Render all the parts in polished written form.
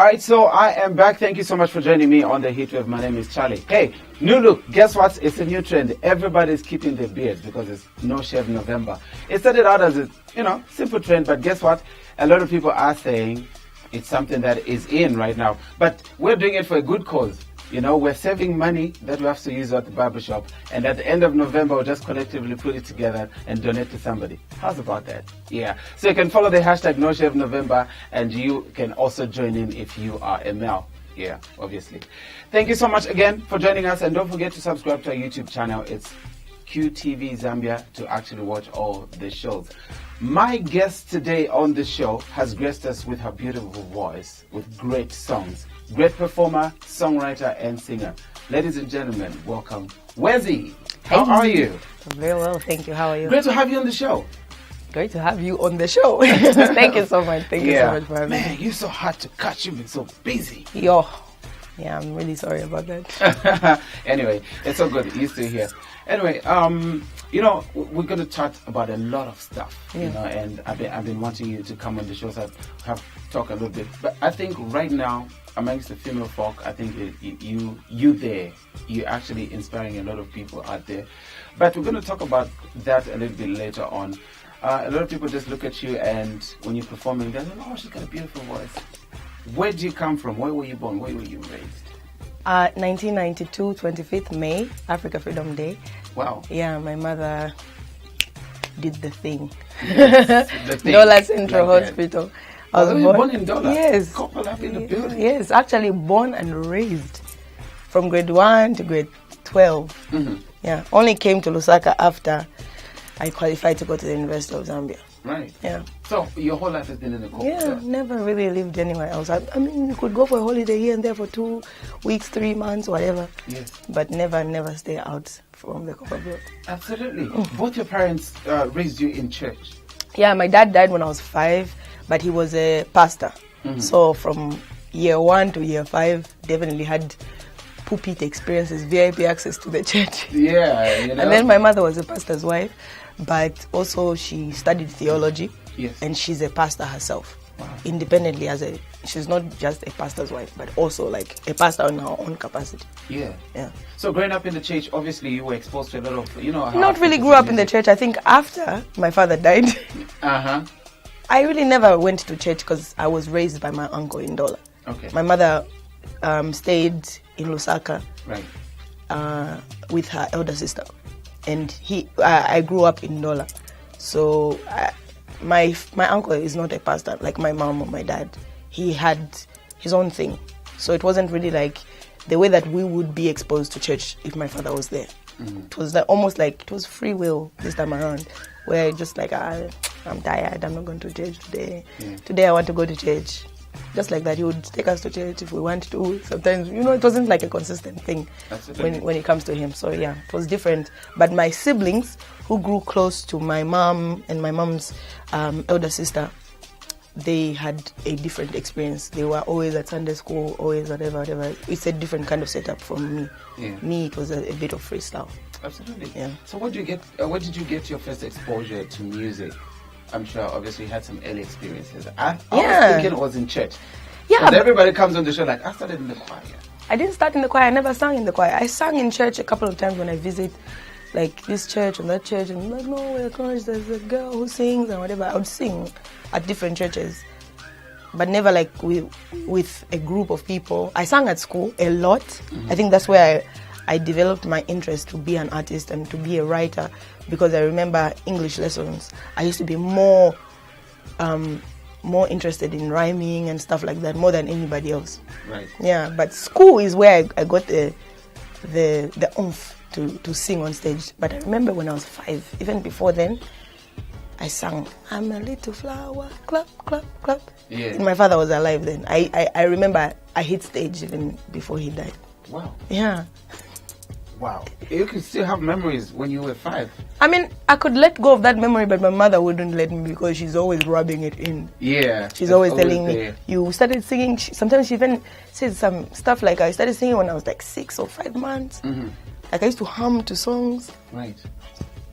right, so I am back. Thank you so much for joining me on the Heatwave. My name is Charlie. Hey, new look. Guess what? It's a new trend. Everybody's keeping their beards because it's No Shave November. It started out as a, simple trend, but guess what? A lot of people are saying it's something that is in right now. But we're doing it for a good cause. We're saving money that we have to use at the barbershop. And at the end of November, we'll just collectively put it together and donate to somebody. How's about that? Yeah. So you can follow the hashtag No Shave November, and you can also join in if you are a male. Yeah, obviously. Thank you so much again for joining us. And don't forget to subscribe to our YouTube channel. It's QTV Zambia to actually watch all the shows. My guest today on the show has graced us with her beautiful voice, with great songs. Great performer, songwriter, and singer. Ladies and gentlemen, welcome, Wezi. How are you? Very well, thank you. How are you? Great to have you on the show. Great to have you on the show. Thank you so much. Thank you so much for having me. Man, you're so hard to catch. You've been so busy. Yeah, I'm really sorry about that. Anyway, it's so good. You're still here. Anyway, we're going to chat about a lot of stuff, and I've been wanting you to come on the show so I have talk a little bit. But I think right now, amongst the female folk, I think you're actually inspiring a lot of people out there. But we're going to talk about that a little bit later on. A lot of people just look at you, and when you're performing, they're like, oh, she's got a beautiful voice. Where do you come from? Where were you born? Where were you raised? 1992, 25th May, Africa Freedom Day. Wow. Yeah, my mother did the thing. Yes, the thing. Dollar Central Hospital. I was born in Dollar? Yes. Couple up in the building. Yes, actually born and raised from grade 1 to grade 12. Mm-hmm. Yeah, only came to Lusaka after I qualified to go to the University of Zambia. Right. Yeah. So your whole life has been in the corporate? Yeah, never really lived anywhere else. I mean, you could go for a holiday here and there for 2 weeks, 3 months, whatever. Yes. But never stay out from the corporate world. Absolutely. Both your parents raised you in church? Yeah, my dad died when I was 5, but he was a pastor. Mm-hmm. So from year 1 to year 5, definitely had pulpit experiences, VIP access to the church. Yeah. And then my mother was a pastor's wife, but also she studied theology. Yes. And she's a pastor herself. Wow. Independently she's not just a pastor's wife, but also like a pastor in her own capacity. Yeah. Yeah. So growing up in the church, obviously you were exposed to a lot of, Not really grew up in the church. I think after my father died, I really never went to church because I was raised by my uncle in Dola. Okay. My mother stayed in Lusaka, right, with her elder sister, and I grew up in Dola. So my uncle is not a pastor like my mom or my dad. He had his own thing, so it wasn't really like the way that we would be exposed to church if my father was there. Mm-hmm. It was almost like it was free will this time around, where just like I'm tired, I'm not going to church today. Yeah. Today I want to go to church. Just like that, he would take us to church if we want to. Sometimes, it wasn't like a consistent thing when it comes to him. So yeah, it was different. But my siblings, who grew close to my mom and my mom's elder sister, they had a different experience. They were always at Sunday school, always whatever. It's a different kind of setup from me. Yeah. Me, it was a bit of freestyle. Absolutely. Yeah. So what did you get your first exposure to music? I'm sure obviously you had some early experiences. I was thinking it was in church. Yeah. Because everybody comes on the show like, I started in the choir. I didn't start in the choir. I never sang in the choir. I sang in church a couple of times when I visit like this church and that church, and like, no, there's a girl who sings and whatever. I would sing at different churches, but never like with a group of people. I sang at school a lot. Mm-hmm. I think that's where I developed my interest to be an artist and to be a writer, because I remember English lessons. I used to be more interested in rhyming and stuff like that more than anybody else. Right. Yeah, but school is where I got the oomph to sing on stage. But I remember when I was 5, even before then, I sang, I'm a little flower, clap, clap, clap. Yeah. My father was alive then. I remember I hit stage even before he died. Wow. Yeah. Wow. You can still have memories when you were 5. I mean, I could let go of that memory, but my mother wouldn't let me because she's always rubbing it in. Yeah. She's always telling me, you started singing. Sometimes she even says some stuff like, I started singing when I was like 6 or 5 months. Mm-hmm. Like I used to hum to songs. Right.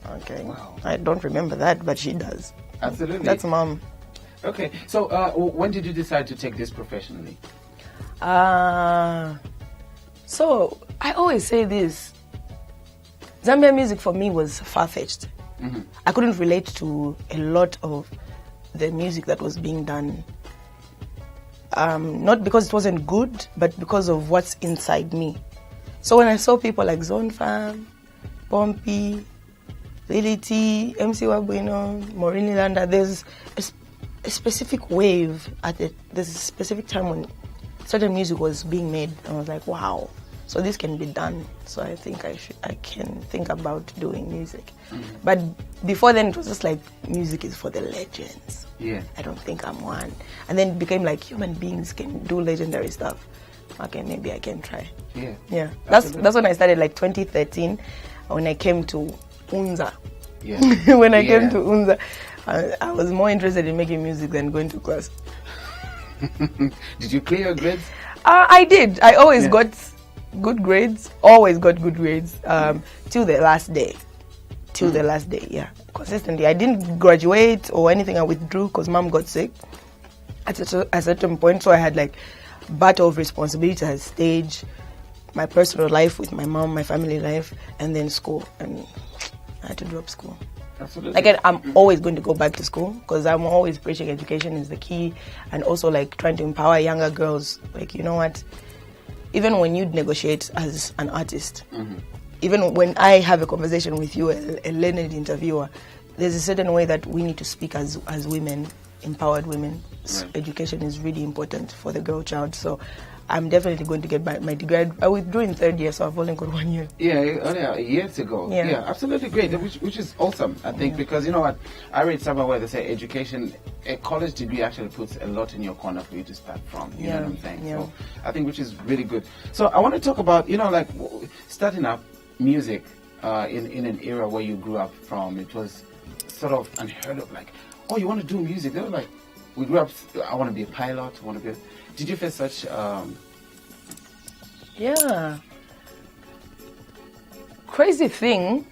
Okay. Wow. I don't remember that, but she does. Absolutely. That's mom. Okay. So when did you decide to take this professionally? So I always say this. Zambian music for me was far-fetched. Mm-hmm. I couldn't relate to a lot of the music that was being done. Not because it wasn't good, but because of what's inside me. So when I saw people like Zone Fam, Pompey, Lily T, MC Wabuino, Maureen Landa, there's a specific wave there's a specific time when certain music was being made, and I was like, wow, so this can be done. So I think I can think about doing music. Mm-hmm. But before then, it was just like music is for the legends. Yeah. I don't think I'm one. And then it became like human beings can do legendary stuff. Okay, maybe I can try. Yeah. Yeah. That's when I started, like 2013, when I came to Unza. Yeah. When I came to Unza, I was more interested in making music than going to class. Did you clear your grades? I did. I always got good grades. Always got good grades. Till the last day. The last day, yeah. Consistently. I didn't graduate or anything. I withdrew because mom got sick at a certain point. So I had like battle of responsibility at stage, my personal life with my mom, my family life, and then school. And I had to drop school. Absolutely. Again, I'm always going to go back to school because I'm always preaching education is the key, and also like trying to empower younger girls. Like, you know what? Even when you negotiate as an artist, even when I have a conversation with you, a learned interviewer, there's a certain way that we need to speak as women, empowered women. Right. Education is really important for the girl child. So I'm definitely going to get my degree. I withdrew in third year, so I've only got 1 year. Yeah, only years ago. Yeah, absolutely great, which is awesome, I think, because you know what? I read somewhere where they say education, a college degree actually puts a lot in your corner for you to start from. You know what I'm saying? Yeah. So I think which is really good. So I want to talk about, you know, like starting up music in an era where you grew up from. It was sort of unheard of, like, oh, you want to do music? They were like, we grew up, I want to be a pilot, I want to be Did you face such... Yeah. Crazy thing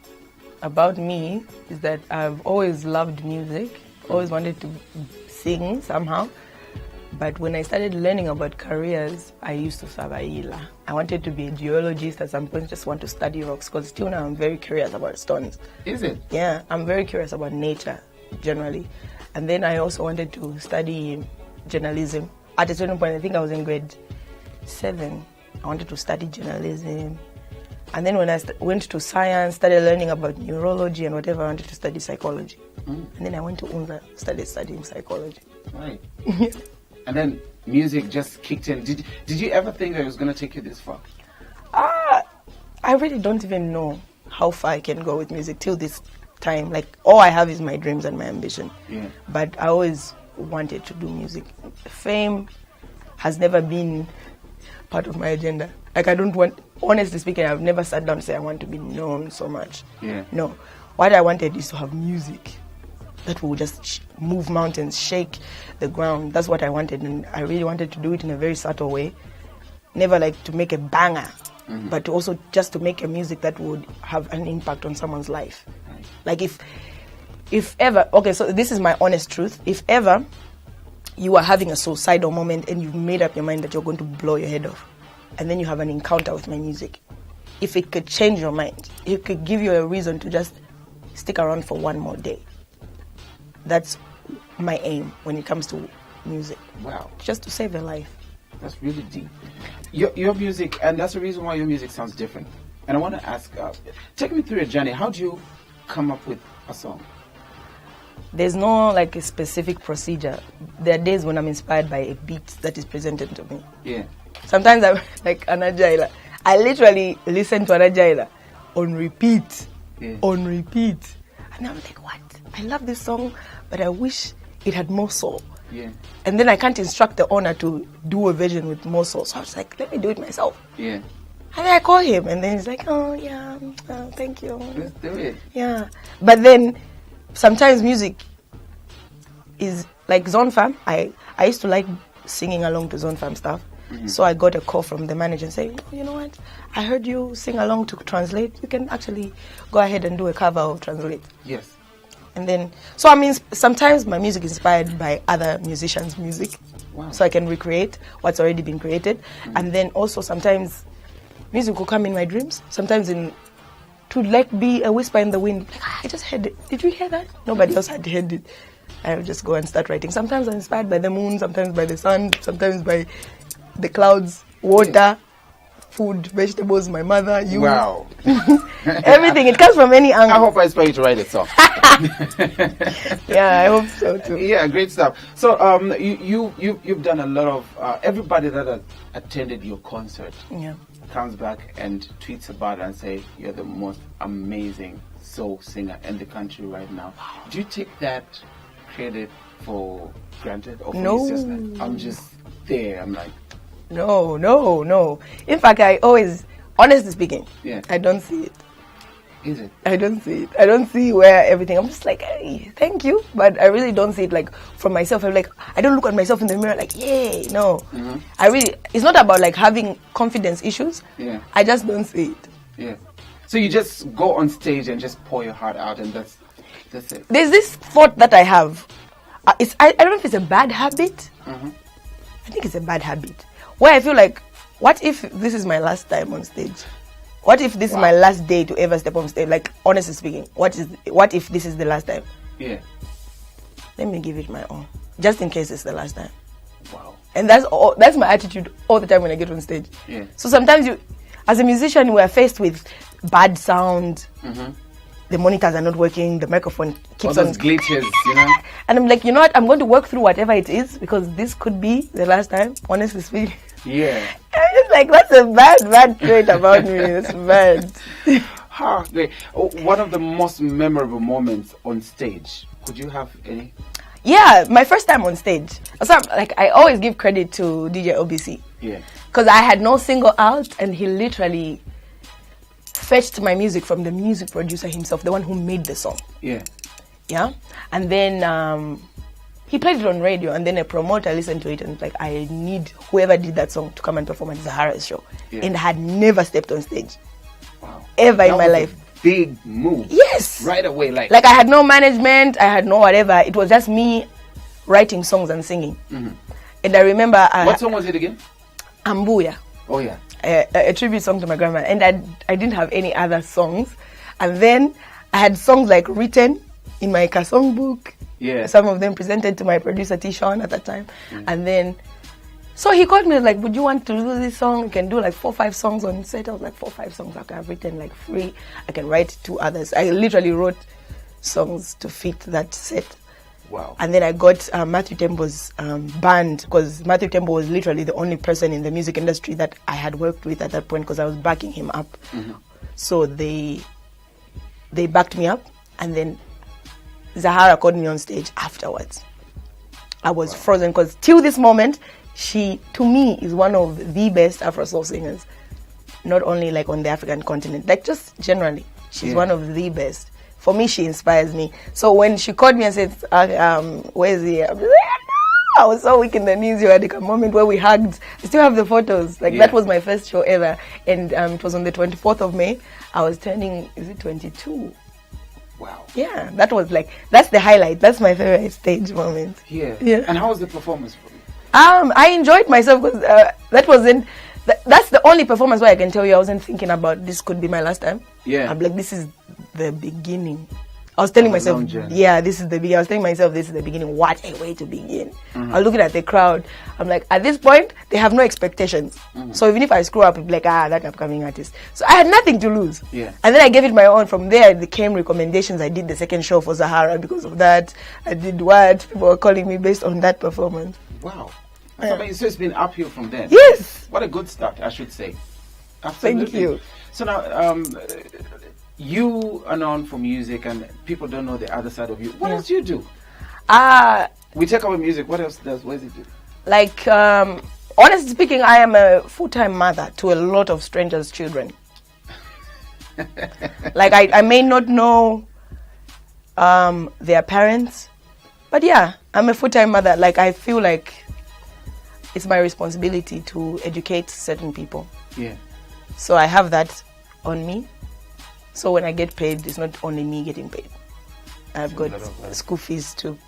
about me is that I've always loved music, always wanted to sing somehow. But when I started learning about careers, I used to sabaila. I wanted to be a geologist at some point, just want to study rocks, because still now I'm very curious about stones. Is it? Yeah, I'm very curious about nature, generally. And then I also wanted to study journalism. At a certain point, I think I was in grade 7, I wanted to study journalism. And then when I went to science, started learning about neurology and whatever, I wanted to study psychology. And then I went to UNZA, started studying psychology. Right. And then music just kicked in. Did you ever think that it was going to take you this far? I really don't even know how far I can go with music till this time. Like, all I have is my dreams and my ambition. Yeah. But I always wanted to do music. Fame has never been part of my agenda. Like, I don't want, honestly speaking, I've never sat down and said I want to be known so much. Yeah. No. What I wanted is to have music that will just move mountains, shake the ground. That's what I wanted, and I really wanted to do it in a very subtle way. Never like to make a banger, but also just to make a music that would have an impact on someone's life. Right. Like if ever, okay, so this is my honest truth. If ever you are having a suicidal moment and you've made up your mind that you're going to blow your head off, and then you have an encounter with my music, if it could change your mind, it could give you a reason to just stick around for one more day. That's my aim when it comes to music. Wow. Just to save a life. That's really deep. Your music, and that's the reason why your music sounds different. And I want to ask, take me through your journey. How do you come up with a song? There's no like a specific procedure. There are days when I'm inspired by a beat that is presented to me. Yeah. Sometimes I'm like Anajaila. I literally listen to Anajaila on repeat. Yeah. On repeat. And I'm like, what? I love this song, but I wish it had more soul. Yeah. And then I can't instruct the owner to do a version with more soul. So I was like, let me do it myself. Yeah. And then I call him, and then he's like, oh, yeah, thank you. Let's do it. Yeah. But then sometimes music is like Zone Fam. I used to like singing along to Zone Fam stuff. So I got a call from the manager saying, oh, you know what? I heard you sing along to Translate. You can actually go ahead and do a cover of Translate. Yes. And then, so I mean, sometimes my music is inspired by other musicians' music. Wow. So I can recreate what's already been created. And then also sometimes music will come in my dreams. Sometimes to like be a whisper in the wind. Like, I just heard it. Did you hear that? Nobody else had heard it. I would just go and start writing. Sometimes I'm inspired by the moon, sometimes by the sun, sometimes by the clouds, water, food, vegetables, my mother, you. Wow. Everything. It comes from any angle. I hope I inspire you to write a song. Yeah, I hope so too. Yeah, great stuff. So you've done a lot of everybody that has attended your concert comes back and tweets about it and say you're the most amazing soul singer in the country right now. Do you take that credit for granted, or No. it's just like, I'm just there? I'm like, No. In fact, I always, honestly speaking, I don't see it. Is it? I don't see it. I don't see where everything. I'm just like, hey, thank you, but I really don't see it like for myself. I'm like, I don't look at myself in the mirror like, yay, no. I really, it's not about like having confidence issues. Yeah. I just don't see it. Yeah. So you just go on stage and just pour your heart out, and that's it. There's this thought that I have. I don't know if it's a bad habit. I think it's a bad habit where I feel like, what if this is my last time on stage? What if this is my last day to ever step on stage? Like, honestly speaking, what if this is the last time? Yeah. Let me give it my all, just in case it's the last time. Wow. And that's my attitude all the time when I get on stage. Yeah. So sometimes as a musician, we are faced with bad sound. The monitors are not working. The microphone keeps all on those glitches, you know. And I'm like, you know what? I'm going to work through whatever it is because this could be the last time. Honestly speaking. Yeah. I'm just like, that's a bad trait about me. It's bad. Great. One of the most memorable moments on stage. Could you have any? Yeah, my first time on stage. So I always give credit to DJ OBC. Yeah. Because I had no single out, and he literally fetched my music from the music producer himself, the one who made the song. Yeah. Yeah. And then he played it on radio, and then a promoter listened to it and was like, I need whoever did that song to come and perform at Zahara's show. Yeah. And had never stepped on stage. Wow. Ever in my life. Big move. Yes. Right away. Like I had no management, I had no whatever. It was just me writing songs and singing. And I remember... what song was it again? Ambuya. Oh, yeah. A tribute song to my grandma. And I didn't have any other songs. And then I had songs like written in my song book. Yeah. Some of them presented to my producer Tishon at that time. And then, so he called me like, would you want to do this song? You can do like 4 or 5 songs on set. I was like, 4 or 5 songs. I have written like 3. I can write 2 others. I literally wrote songs to fit that set. Wow. And then I got Matthew Tembo's band, because Matthew Tembo was literally the only person in the music industry that I had worked with at that point, because I was backing him up. So they backed me up, and then Zahara called me on stage afterwards. I was frozen, because till this moment, she, to me, is one of the best Afro soul singers. Not only like on the African continent, like just generally. She's one of the best. For me, she inspires me. So when she called me and said, Wezi, I was so weak in the knees. You had like a moment where we hugged. I still have the photos. Like that was my first show ever. And it was on the 24th of May. I was turning, is it 22? Wow. Yeah, that was like, that's the highlight. That's my favorite stage moment. Yeah. And how was the performance for you? I enjoyed myself, because that's the only performance where I can tell you I wasn't thinking about this could be my last time. Yeah. I'm like, this is the beginning. I was telling myself, this is the beginning. I was telling myself, this is the beginning. What a way to begin. I was looking at the crowd. I'm like, at this point, they have no expectations. So even if I screw up, it'll be like, that upcoming artist. So I had nothing to lose. Yeah. And then I gave it my own. From there, it came recommendations. I did the second show for Zahara because of that. I did what? People were calling me based on that performance. Wow. So it's been uphill from then. Yes. What a good start, I should say. Absolutely. Thank you. So now, you are known for music, and people don't know the other side of you. What else do you do? We take our music. What else does Wezi do? Like, honestly speaking, I am a full-time mother to a lot of strangers' children. Like, I may not know their parents, but yeah, I'm a full-time mother. Like, I feel like it's my responsibility to educate certain people. Yeah. So I have that on me. So when I get paid, it's not only me getting paid. I've got school fees too.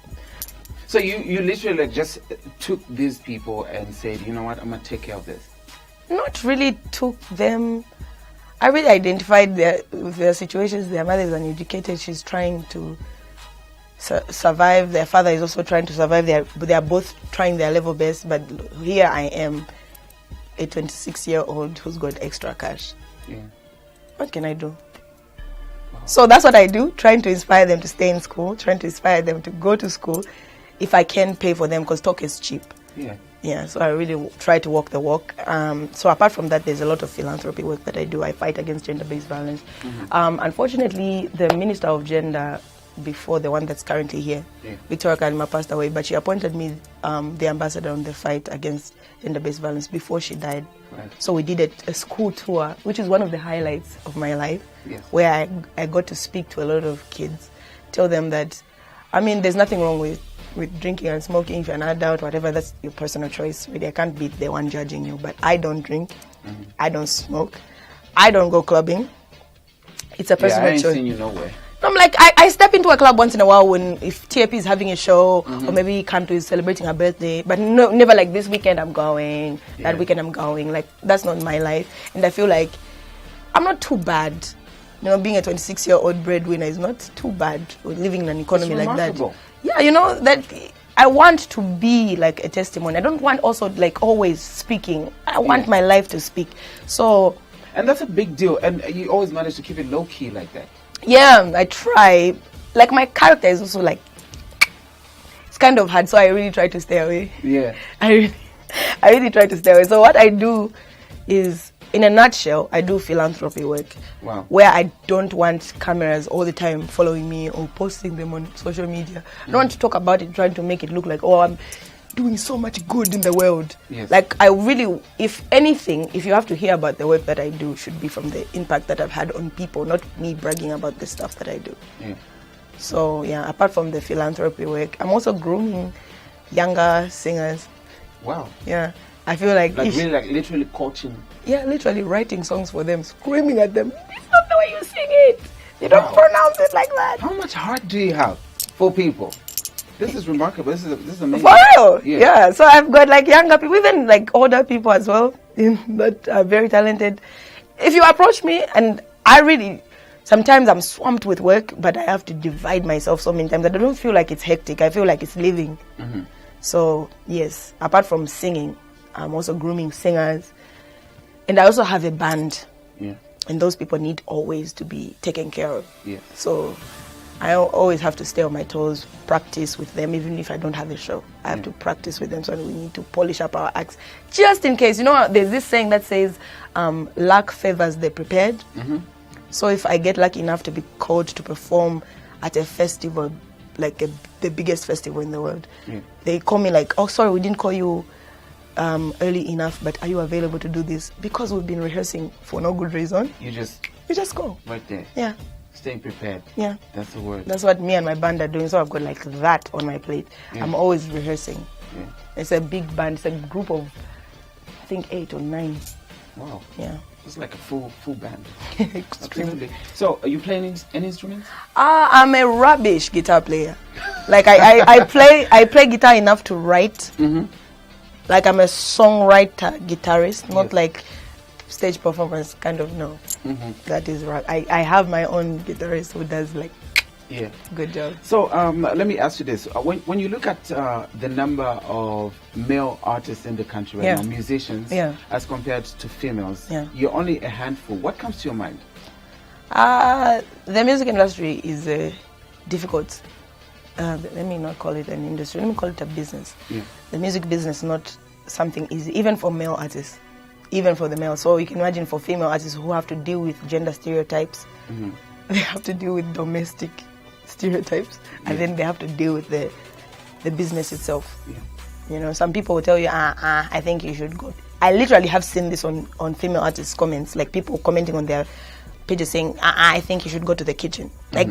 So you literally like just took these people and said, you know what, I'm gonna take care of this. Not really took them. I really identified their situations. Their mother is uneducated. She's trying to survive. Their father is also trying to survive. They are both trying their level best. But here I am, a 26-year-old who's got extra cash. Yeah. What can I do? Wow. So that's what I do, trying to inspire them to stay in school, trying to inspire them to go to school. If I can pay for them, because talk is cheap. Yeah. Yeah, so I really try to walk the walk. So apart from that, there's a lot of philanthropy work that I do. I fight against gender-based violence. Unfortunately, the Minister of Gender, before the one that's currently here, Victoria Kalima, passed away, but she appointed me the ambassador on the fight against gender-based violence before she died. Right. So we did a school tour, which is one of the highlights of my life, where I got to speak to a lot of kids, tell them that, I mean, there's nothing wrong with drinking and smoking. If you're an adult, whatever, that's your personal choice. Really, I can't be the one judging you, but I don't drink, I don't smoke, I don't go clubbing. It's a personal choice. I ain't seen you nowhere. I'm like, I step into a club once in a while if TAP is having a show, or maybe Kanto is celebrating her birthday, but no, never like this weekend I'm going, that weekend I'm going. Like, that's not my life. And I feel like I'm not too bad. You know, being a 26-year-old breadwinner is not too bad, living in an economy like that. Yeah, you know, that I want to be like a testimony. I don't want also like always speaking. I want my life to speak. So, and that's a big deal. And you always manage to keep it low key like that. Yeah, I try. Like, my character is also like, it's kind of hard. So I really try to stay away. Yeah. I really try to stay away. So what I do is, in a nutshell, I do philanthropy work. Wow. Where I don't want cameras all the time following me or posting them on social media. I don't want to talk about it, trying to make it look like, oh, I'm doing so much good in the world. Yes. Like, I really, if anything, if you have to hear about the work that I do, should be from the impact that I've had on people, not me bragging about the stuff that I do. Yeah. So, yeah, apart from the philanthropy work, I'm also grooming younger singers. Wow. Yeah. I feel like really, like literally coaching. Yeah, literally writing songs for them, screaming at them. It's not the way you sing it. You don't pronounce it like that. How much heart do you have for people? This is remarkable. This is amazing. For real? Yeah. So I've got like younger people, even like older people as well, that are very talented. If you approach me, and I really, sometimes I'm swamped with work, but I have to divide myself so many times that I don't feel like it's hectic. I feel like it's living. So yes, apart from singing, I'm also grooming singers. And I also have a band. Yeah. And those people need always to be taken care of. Yeah. So I always have to stay on my toes, practice with them, even if I don't have a show. I have to practice with them, so we need to polish up our acts. Just in case, you know, there's this saying that says, luck favors the prepared. So if I get lucky enough to be called to perform at a festival, like the biggest festival in the world, they call me like, oh, sorry, we didn't call you early enough, but are you available to do this? Because we've been rehearsing for no good reason. You just go. Right there. Yeah. Staying prepared. Yeah. That's the word. That's what me and my band are doing. So I've got like that on my plate. Yeah. I'm always rehearsing. Yeah. It's a big band. It's a group of, I think, 8 or 9. Wow. Yeah. It's like a full band. Extremely. So, are you playing any instruments? I'm a rubbish guitar player. Like I play guitar enough to write. Like I'm a songwriter, guitarist, not like stage performance kind of. No, that is right. I have my own guitarist who does like good job. So let me ask you this: when you look at the number of male artists in the country right now, musicians, as compared to females, you're only a handful. What comes to your mind? The music industry is difficult. Let me not call it an industry. Let me call it a business. The music business is not something easy, even for male artists, even for the male. So you can imagine for female artists who have to deal with gender stereotypes, they have to deal with domestic stereotypes, and then they have to deal with the business itself. You know, some people will tell you, I think you should go. I literally have seen this on female artists' comments, like people commenting on their pages saying, I think you should go to the kitchen. Like,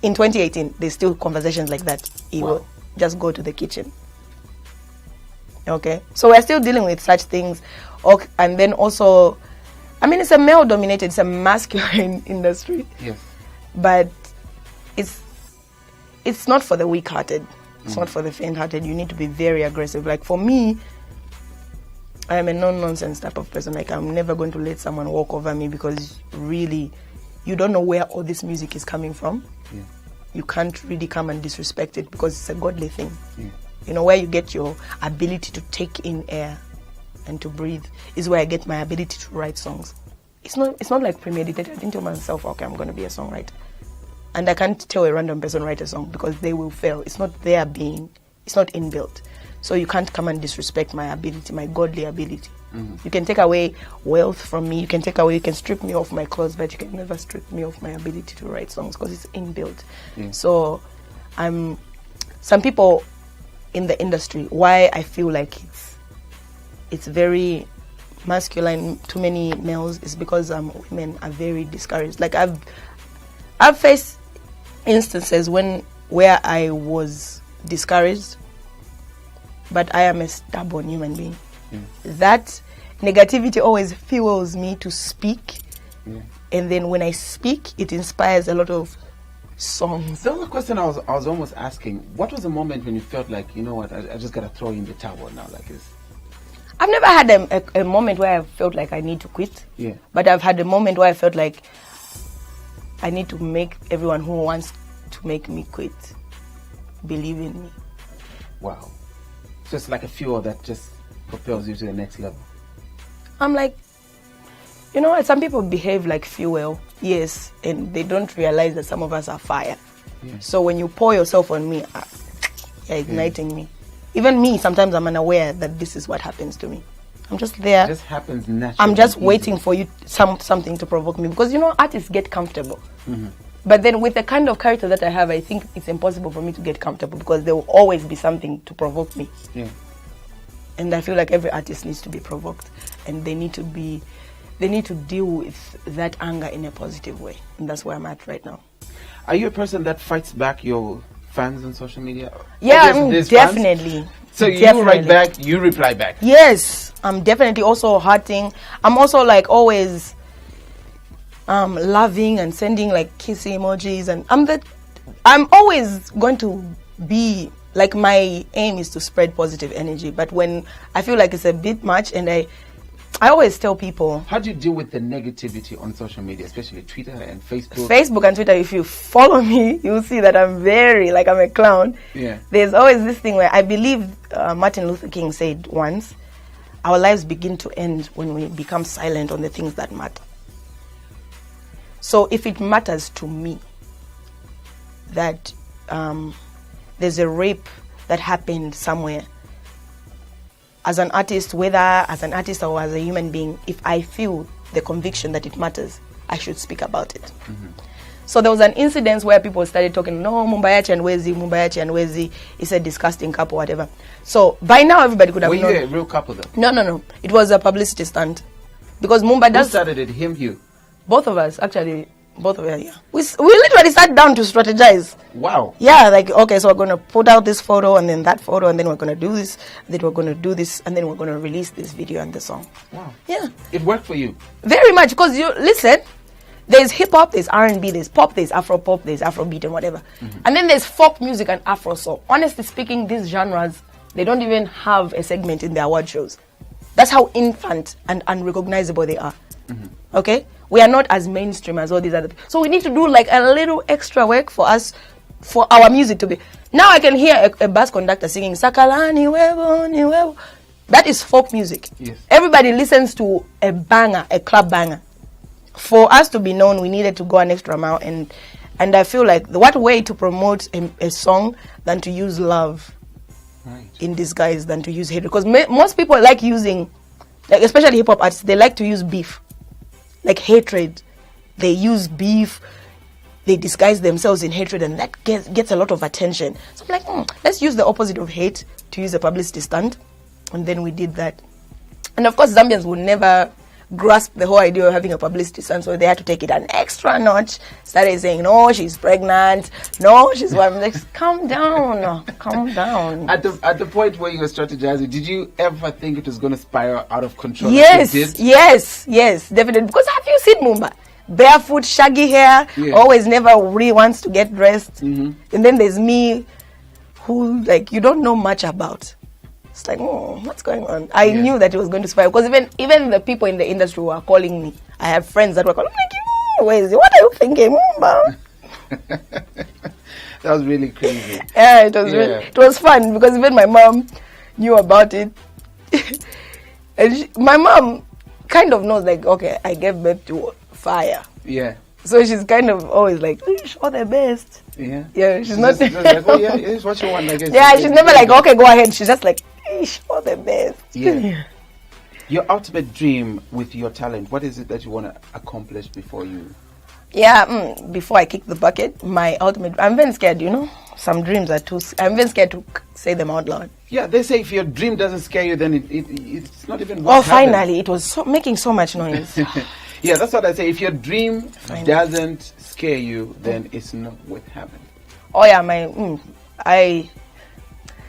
in 2018, there's still conversations like that. You will just go to the kitchen. Okay? So we're still dealing with such things. And then also, I mean, it's a male-dominated, it's a masculine industry. Yes. But it's not for the weak-hearted. It's not for the faint-hearted. You need to be very aggressive. Like for me, I am a no-nonsense type of person. Like I'm never going to let someone walk over me because really, you don't know where all this music is coming from. Yeah. You can't really come and disrespect it because it's a godly thing. Yeah. You know, where you get your ability to take in air and to breathe is where I get my ability to write songs. It's not like premeditated. I didn't tell myself, okay, I'm going to be a songwriter. And I can't tell a random person write a song because they will fail. It's not their being. It's not inbuilt. So you can't come and disrespect my ability, my godly ability. Mm-hmm. You can take away wealth from me. You can strip me off my clothes, but you can never strip me off my ability to write songs because it's inbuilt. Yeah. So some people in the industry, why I feel like it's very masculine, too many males, is because women are very discouraged. Like I've faced instances where I was discouraged, but I am a stubborn human being. Yeah. That negativity always fuels me to speak, and then when I speak, it inspires a lot of songs. The other question I was almost asking, what was the moment when you felt like, you know what, I just gotta throw in the towel now, like this? I've never had a moment where I felt like I need to quit. Yeah. But I've had a moment where I felt like I need to make everyone who wants to make me quit believe in me. Wow. So it's like a fuel that just propels you to the next level. I'm like, you know what, some people behave like fuel, yes, and they don't realize that some of us are fire. Yeah. So when you pour yourself on me, you're igniting me. Even me, sometimes I'm unaware that this is what happens to me. I'm just there. It just happens naturally. I'm just waiting for you something to provoke me. Because, you know, artists get comfortable. Mm-hmm. But then with the kind of character that I have, I think it's impossible for me to get comfortable because there will always be something to provoke me. Yeah. And I feel like every artist needs to be provoked. And they need to deal with that anger in a positive way. And that's where I'm at right now. Are you a person that fights back your fans on social media? Yeah, definitely. Fans. So you write back, you reply back. Yes, I'm definitely also hurting. I'm also like always loving and sending like kiss emojis, and I'm always going to be like, my aim is to spread positive energy. But when I feel like it's a bit much, and I always tell people. How do you deal with the negativity on social media, especially Twitter and Facebook? Facebook and Twitter, if you follow me, you'll see that I'm very, like, I'm a clown. Yeah. There's always this thing where I believe Martin Luther King said once, our lives begin to end when we become silent on the things that matter. So if it matters to me that there's a rape that happened somewhere, as an artist, whether as an artist or as a human being, if I feel the conviction that it matters, I should speak about it. Mm-hmm. So there was an incident where people started talking, no, Mumbayachi and Wezi is a disgusting couple, whatever. So by now everybody could have known. Were you a real couple though? No. It was a publicity stunt. Because Mumbai does... Who started it? Him, you? Both of us, actually. Both of us, yeah. We literally sat down to strategize. Wow. Yeah, like, okay, so we're going to put out this photo and then that photo, and then we're going to do this, and then we're going to do this, and then we're going to release this video and the song. Wow. Yeah. It worked for you? Very much, because you listen, there's hip-hop, there's R&B, there's pop, there's Afro-pop, there's Afrobeat and whatever. Mm-hmm. And then there's folk music and Afro soul. Honestly speaking, these genres, they don't even have a segment in their award shows. That's how infant and unrecognizable they are. Mm-hmm. Okay? We are not as mainstream as all these other people. So we need to do like a little extra work for us, for our music to be. Now I can hear a bus conductor singing Sakalani Wevo, ni Wevo. That is folk music. Yes. Everybody listens to a banger, a club banger. For us to be known, we needed to go an extra mile, and I feel like what way to promote a song than to use love in disguise than to use hate, because most people like using, like especially hip hop artists, they like to use beef. Like hatred, they use beef, they disguise themselves in hatred, and that gets a lot of attention. So I'm like, let's use the opposite of hate to use a publicity stunt, and then we did that. And of course, Zambians would never grasp the whole idea of having a publicity stunt, so they had to take it an extra notch. Started saying, no, she's pregnant, no, she's what? I'm like, calm down. At the point where you were strategizing, did you ever think it was going to spiral out of control? Yes, definitely. Because have you seen Mumbai? barefoot, shaggy hair, Yeah. always never really wants to get dressed. And then there's me, who like you don't know much about. It's like, what's going on? I knew that it was going to spiral because even the people in the industry were calling me. I have friends that were calling me, like, Wezi, what are you thinking? That was really crazy. Yeah, it was really, it was fun because even my mom knew about it. And my mom kind of knows, like, okay, I gave birth to fire. Yeah. So she's kind of always like, all the best. Yeah. Yeah, she's not just like, oh yeah, it's what you want. I guess. yeah, she's never like, okay, go ahead. She's just like, all the best. Yeah. Your ultimate dream with your talent, what is it that you want to accomplish before you? Yeah, before I kick the bucket, my ultimate, I'm very scared, some dreams are I'm very scared to say them out loud. Yeah, they say if your dream doesn't scare you, then it's not even worth having. Finally, it was making so much noise. Yeah, that's what I say. If your dream doesn't scare you, then it's not worth having. Oh yeah,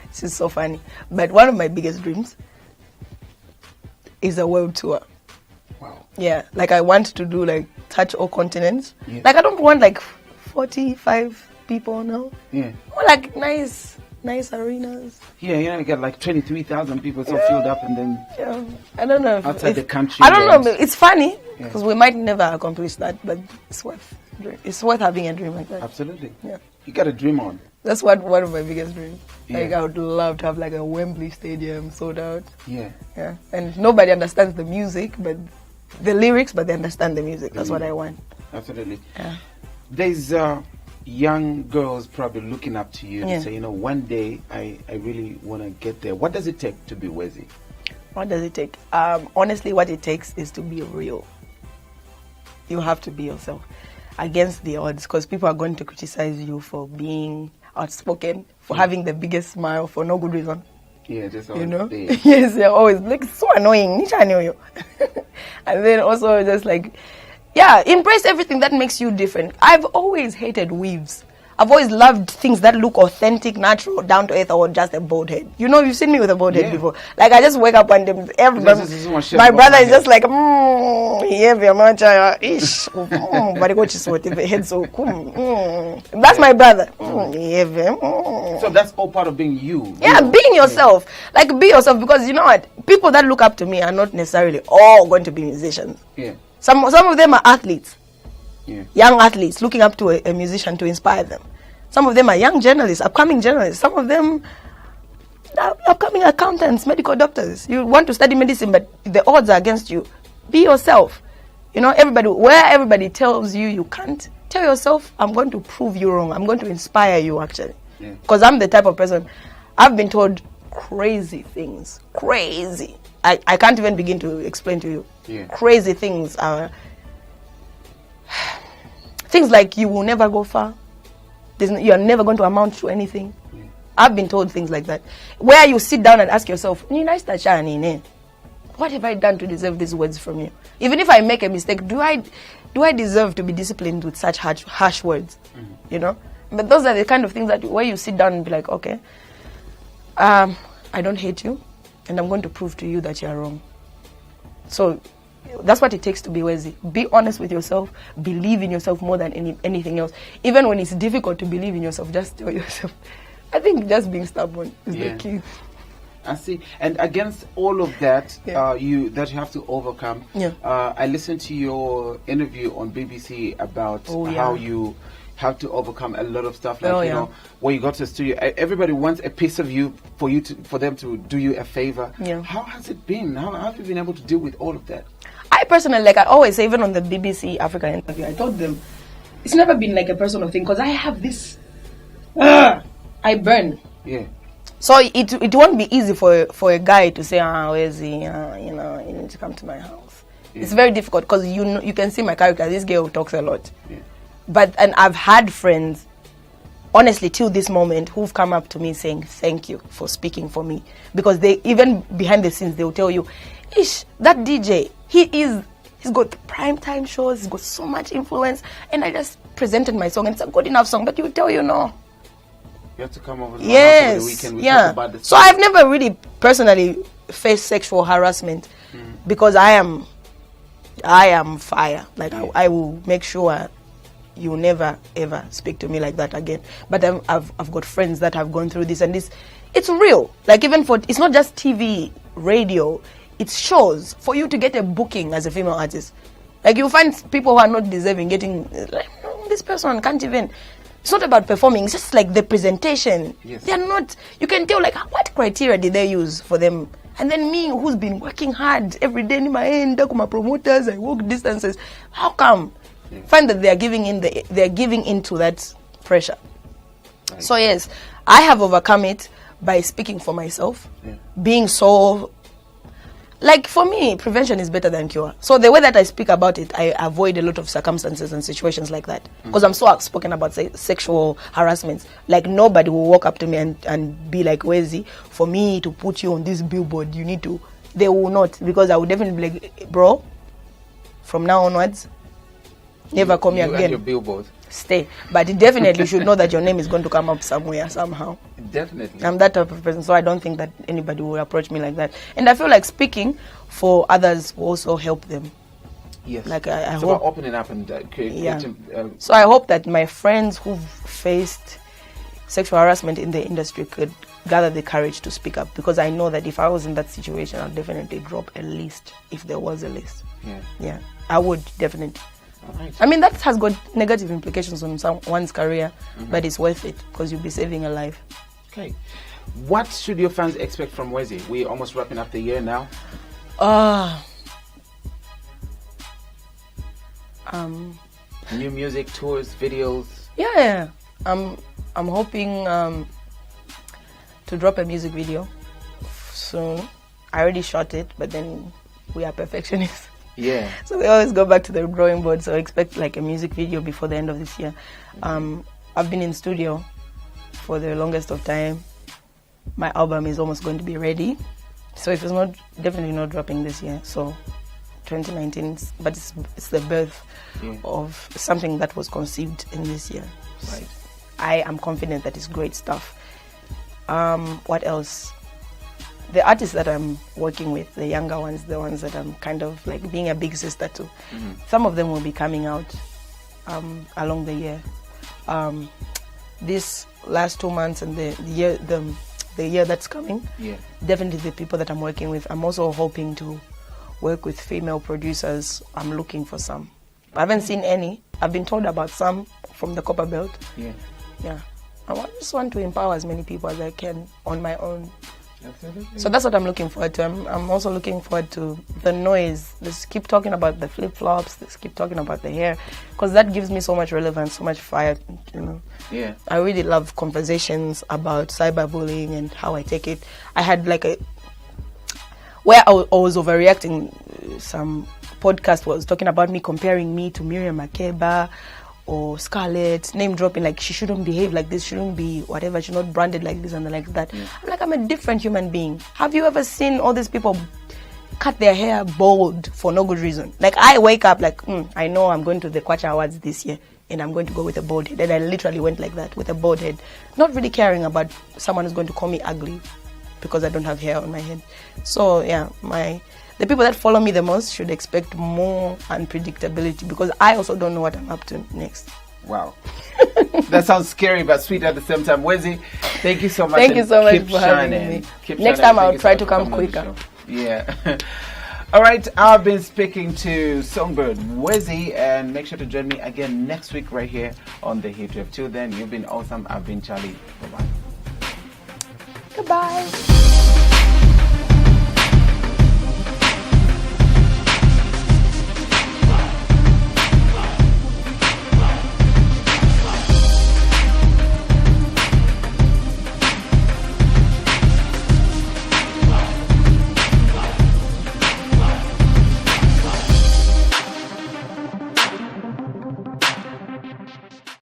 this is so funny. But one of my biggest dreams is a world tour. Wow. Yeah, like I want to do like touch all continents. Yeah. Like I don't want like 45 people now. Yeah. More like nice arenas. Yeah, you get like 23,000 people so filled up and then. Yeah, I don't know. Outside the country. I don't know. It's funny because we might never accomplish that, but it's worth having a dream like that. Absolutely. Yeah. You got a dream on. That's one of my biggest dreams. Yeah. Like I would love to have like a Wembley Stadium sold out. Yeah. Yeah. And nobody understands the music, but the lyrics, but they understand the music. That's what I want. Absolutely. Yeah. There's young girls probably looking up to you and say, one day I really want to get there. What does it take to be Wezi? What does it take? Honestly, what it takes is to be real. You have to be yourself against the odds because people are going to criticize you for being outspoken, for having the biggest smile for no good reason. Yeah, just Yes, they're always like so annoying. I know you. And then also just like, embrace everything that makes you different. I've always hated weaves. I've always loved things that look authentic, natural, down to earth, or just a bald head. You've seen me with a bald head before. Like I just wake up one day, my brother is just like, that's my brother. So that's all part of being you. Yeah, being yourself. Like be yourself because you know what? People that look up to me are not necessarily all going to be musicians. Yeah. Some of them are athletes. Yeah. Young athletes looking up to a musician to inspire them. Some of them are young journalists, upcoming journalists. Some of them are upcoming accountants, medical doctors. You want to study medicine, but the odds are against you. Be yourself. Where everybody tells you you can't, tell yourself, I'm going to prove you wrong. I'm going to inspire you, actually. Because I'm the type of person, I've been told crazy things. Crazy. I can't even begin to explain to you. Yeah. Crazy things are... Things like you will never go far. You are never going to amount to anything. Yeah. I've been told things like that. Where you sit down and ask yourself, what have I done to deserve these words from you? Even if I make a mistake, do I deserve to be disciplined with such harsh words? But those are the kind of things that where you sit down and be like, okay, I don't hate you, and I'm going to prove to you that you're wrong. So that's what it takes to be Wezi. Be honest with yourself. Believe in yourself more than anything else. Even when it's difficult to believe in yourself, just tell yourself. I think just being stubborn is the key. I see. And against all of that, you have to overcome. Yeah. I listened to your interview on BBC about how you have to overcome a lot of stuff. Like when you got to the studio, everybody wants a piece of you for them to do you a favor. Yeah. How has it been? How have you been able to deal with all of that? I personally, like I always say, even on the BBC Africa interview, I told them it's never been like a personal thing because I have this. I burn. Yeah. So it won't be easy for a guy to say, Wezi, you need to come to my house. Yeah. It's very difficult because you can see my character. This girl talks a lot. Yeah. And I've had friends, honestly, till this moment, who've come up to me saying thank you for speaking for me, because they even behind the scenes they'll tell you, "Ish, that DJ, he's got primetime shows, he's got so much influence, and I just presented my song and it's a good enough song, but you tell no." You have to come over to my house over the weekend. We talk about this. So I've never really personally faced sexual harassment because I am I am fire. Like I will make sure you never ever speak to me like that again. But I've got friends that have gone through this, and it's real. Like even for, it's not just TV, radio, it's shows. For you to get a booking as a female artist, like you find people who are not deserving getting, like, no, this person can't even. It's not about performing. It's just like the presentation. Yes. They're not. You can tell like what criteria did they use for them. And then me, who's been working hard every day in my end, talk to my promoters, I walk distances. How come? Find that they're giving into that pressure. Right. So yes, I have overcome it by speaking for myself, being so. Like for me, prevention is better than cure. So the way that I speak about it, I avoid a lot of circumstances and situations like that. Because I'm so outspoken about sexual harassment. Like nobody will walk up to me and be like, Wezi, for me to put you on this billboard, you need to. They will not, because I would definitely be like, bro, from now onwards, never come here again. And your billboard. Stay. But you definitely should know that your name is going to come up somewhere, somehow. Definitely. I'm that type of person, so I don't think that anybody will approach me like that. And I feel like speaking for others will also help them. Yes. Like I so hope. about opening up and So I hope that my friends who've faced sexual harassment in the industry could gather the courage to speak up, because I know that if I was in that situation, I'd definitely drop a list if there was a list. Yeah, I would definitely. Right. I mean, that has got negative implications on someone's career, but it's worth it because you'll be saving a life. Okay. What should your fans expect from Wezi? We're almost wrapping up the year now. New music, tours, videos. Yeah. I'm hoping to drop a music video soon. I already shot it, but then we are perfectionists. Yeah. So we always go back to the drawing board. So expect like a music video before the end of this year. I've been in studio for the longest of time. My album is almost going to be ready. So if it's not, definitely not dropping this year. So 2019, but it's the birth of something that was conceived in this year. Right. I am confident that it's great stuff. What else? The artists that I'm working with, the younger ones, the ones that I'm kind of like being a big sister to, some of them will be coming out along the year. This last 2 months and the year that's coming, definitely the people that I'm working with. I'm also hoping to work with female producers. I'm looking for some. I haven't seen any. I've been told about some from the Copper Belt. Yeah. I just want to empower as many people as I can on my own. Absolutely. So that's what I'm looking forward to. I'm also looking forward to the noise. Let's keep talking about the flip-flops. Let's keep talking about the hair, because that gives me so much relevance, so much fire. You know. Yeah. I really love conversations about cyberbullying and how I take it. I had like where I was overreacting. Some podcast was talking about me, comparing me to Miriam Makeba or Scarlett, name dropping, like she shouldn't behave like this, shouldn't be whatever, she's not branded like this and like that. I'm like, I'm a different human being. Have you ever seen all these people cut their hair bald for no good reason? Like I wake up like, I know I'm going to the Kwacha Awards this year and I'm going to go with a bald head. And I literally went like that with a bald head, not really caring about someone who's going to call me ugly because I don't have hair on my head. So yeah, the people that follow me the most should expect more unpredictability, because I also don't know what I'm up to next. Wow. That sounds scary but sweet at the same time. Wezi, thank you so much. Thank you so much for having me. Next time I'll try to come quicker. Yeah. All right, I've been speaking to Songbird Wezi, and make sure to join me again next week right here on The Heat Wave. Till then, you've been awesome. I've been Charlie. Bye-bye. Goodbye.